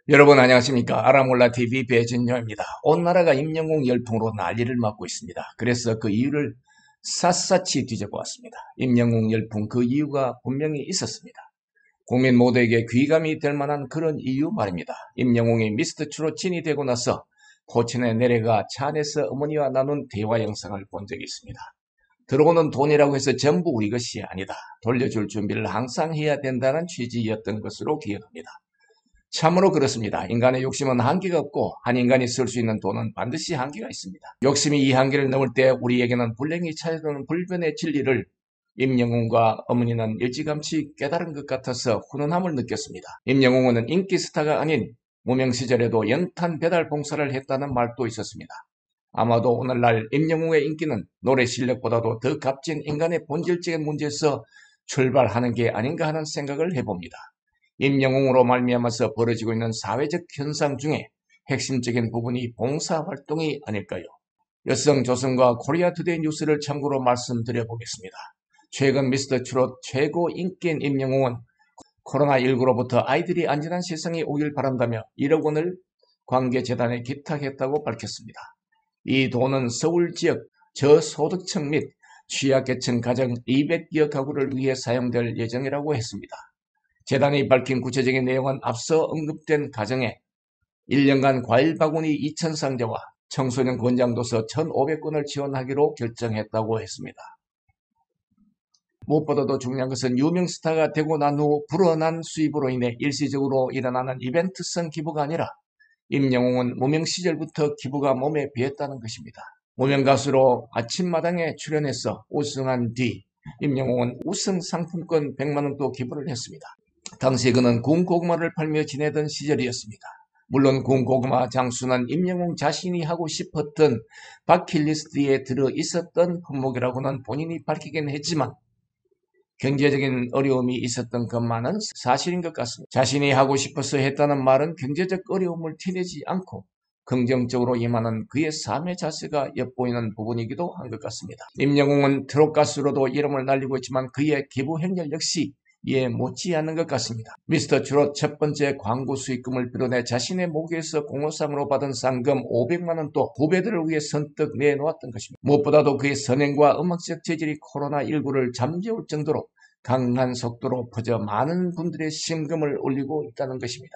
여러분 안녕하십니까. 알아몰라TV 배진녀입니다. 온 나라가 임영웅 열풍으로 난리를 맞고 있습니다. 그래서 그 이유를 샅샅이 뒤져보았습니다. 임영웅 열풍 그 이유가 분명히 있었습니다. 국민 모두에게 귀감이 될 만한 그런 이유 말입니다. 임영웅이 미스터트롯 진이 되고 나서 포천에 내려가 차 안에서 어머니와 나눈 대화 영상을 본 적이 있습니다. 들어오는 돈이라고 해서 전부 우리 것이 아니다. 돌려줄 준비를 항상 해야 된다는 취지였던 것으로 기억합니다. 참으로 그렇습니다. 인간의 욕심은 한계가 없고 한 인간이 쓸 수 있는 돈은 반드시 한계가 있습니다. 욕심이 이 한계를 넘을 때 우리에게는 불행이 찾아오는 불변의 진리를 임영웅과 어머니는 일찌감치 깨달은 것 같아서 훈훈함을 느꼈습니다. 임영웅은 인기 스타가 아닌 무명 시절에도 연탄 배달 봉사를 했다는 말도 있었습니다. 아마도 오늘날 임영웅의 인기는 노래 실력보다도 더 값진 인간의 본질적인 문제에서 출발하는 게 아닌가 하는 생각을 해봅니다. 임영웅으로 말미암아서 벌어지고 있는 사회적 현상 중에 핵심적인 부분이 봉사활동이 아닐까요? 여성조선과 코리아투데이 뉴스를 참고로 말씀드려 보겠습니다. 최근 미스터트롯 최고 인기인 임영웅은 코로나19로부터 아이들이 안전한 세상이 오길 바란다며 1억 원을 관계재단에 기탁했다고 밝혔습니다. 이 돈은 서울 지역 저소득층 및 취약계층 가정 200여 가구를 위해 사용될 예정이라고 했습니다. 재단이 밝힌 구체적인 내용은 앞서 언급된 가정에 1년간 과일 바구니 2,000상자와 청소년 권장도서 1,500권을 지원하기로 결정했다고 했습니다. 무엇보다도 중요한 것은 유명 스타가 되고 난 후 불어난 수입으로 인해 일시적으로 일어나는 이벤트성 기부가 아니라 임영웅은 무명 시절부터 기부가 몸에 배었다는 것입니다. 무명 가수로 아침마당에 출연해서 우승한 뒤 임영웅은 우승 상품권 100만원도 기부를 했습니다. 당시 그는 군 고구마를 팔며 지내던 시절이었습니다. 물론 군 고구마 장수는 임영웅 자신이 하고 싶었던 버킷리스트에 들어 있었던 품목이라고는 본인이 밝히긴 했지만 경제적인 어려움이 있었던 것만은 사실인 것 같습니다. 자신이 하고 싶어서 했다는 말은 경제적 어려움을 티내지 않고 긍정적으로 임하는 그의 삶의 자세가 엿보이는 부분이기도 한 것 같습니다. 임영웅은 트롯 가수로도 이름을 날리고 있지만 그의 기부 행렬 역시 이에 못지않은 것 같습니다. 미스터트롯 첫 번째 광고 수익금을 빌어내 자신의 목에서 공로상으로 받은 상금 500만원 또 후배들을 위해 선뜻 내놓았던 것입니다. 무엇보다도 그의 선행과 음악적 재질이 코로나19를 잠재울 정도로 강한 속도로 퍼져 많은 분들의 심금을 울리고 있다는 것입니다.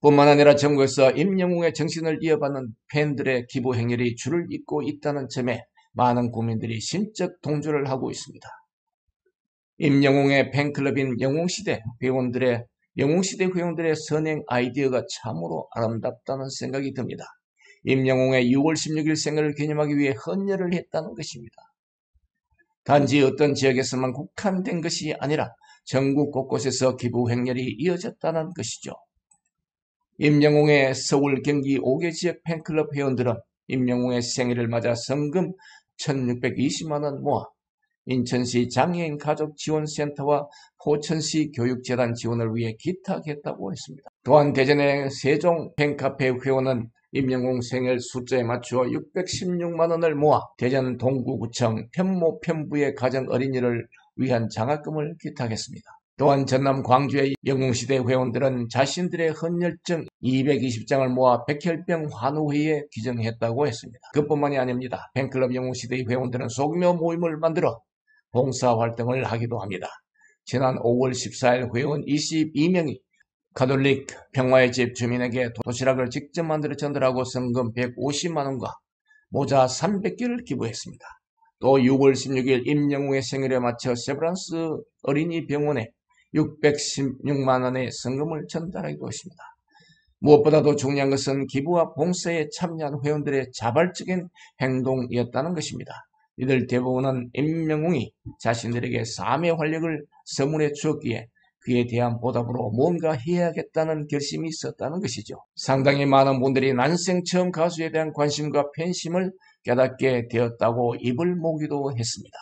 뿐만 아니라 전국에서 임영웅의 정신을 이어받는 팬들의 기부 행렬이 줄을 잇고 있다는 점에 많은 국민들이 심적 동조를 하고 있습니다. 임영웅의 팬클럽인 영웅시대 회원들의 선행 아이디어가 참으로 아름답다는 생각이 듭니다. 임영웅의 6월 16일 생일을 기념하기 위해 헌혈을 했다는 것입니다. 단지 어떤 지역에서만 국한된 것이 아니라 전국 곳곳에서 기부 행렬이 이어졌다는 것이죠. 임영웅의 서울, 경기 5개 지역 팬클럽 회원들은 임영웅의 생일을 맞아 성금 1,620만원 모아 인천시 장애인 가족지원센터와 포천시 교육재단 지원을 위해 기탁했다고 했습니다. 또한 대전의 세종 팬카페 회원은 임영웅 생일 숫자에 맞추어 616만원을 모아 대전 동구구청 편모 편부의 가정 어린이를 위한 장학금을 기탁했습니다. 또한 전남 광주의 영웅시대 회원들은 자신들의 헌혈증 220장을 모아 백혈병 환우회에 기증했다고 했습니다. 그뿐만이 아닙니다. 팬클럽 영웅시대 회원들은 소규모 모임을 만들어 봉사활동을 하기도 합니다. 지난 5월 14일 회원 22명이 가톨릭 평화의 집 주민에게 도시락을 직접 만들어 전달하고 성금 150만원과 모자 300개를 기부했습니다. 또 6월 16일 임영웅의 생일에 맞춰 세브란스 어린이병원에 616만원의 성금을 전달하기도 했습니다. 무엇보다도 중요한 것은 기부와 봉사에 참여한 회원들의 자발적인 행동이었다는 것입니다. 이들 대부분은 임영웅이 자신들에게 삶의 활력을 선물해 주었기에 그에 대한 보답으로 뭔가 해야겠다는 결심이 있었다는 것이죠. 상당히 많은 분들이 난생 처음 가수에 대한 관심과 팬심을 깨닫게 되었다고 입을 모으기도 했습니다.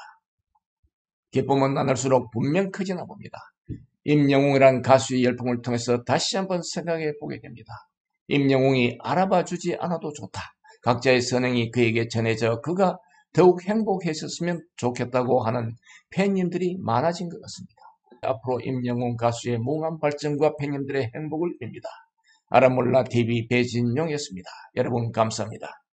기쁨은 나눌수록 분명 커지나 봅니다. 임영웅이란 가수의 열풍을 통해서 다시 한번 생각해 보게 됩니다. 임영웅이 알아봐 주지 않아도 좋다. 각자의 선행이 그에게 전해져 그가 더욱 행복했었으면 좋겠다고 하는 팬님들이 많아진 것 같습니다. 앞으로 임영웅 가수의 무궁한 발전과 팬님들의 행복을 빕니다. 아라몰라 TV 배진용이었습니다. 여러분 감사합니다.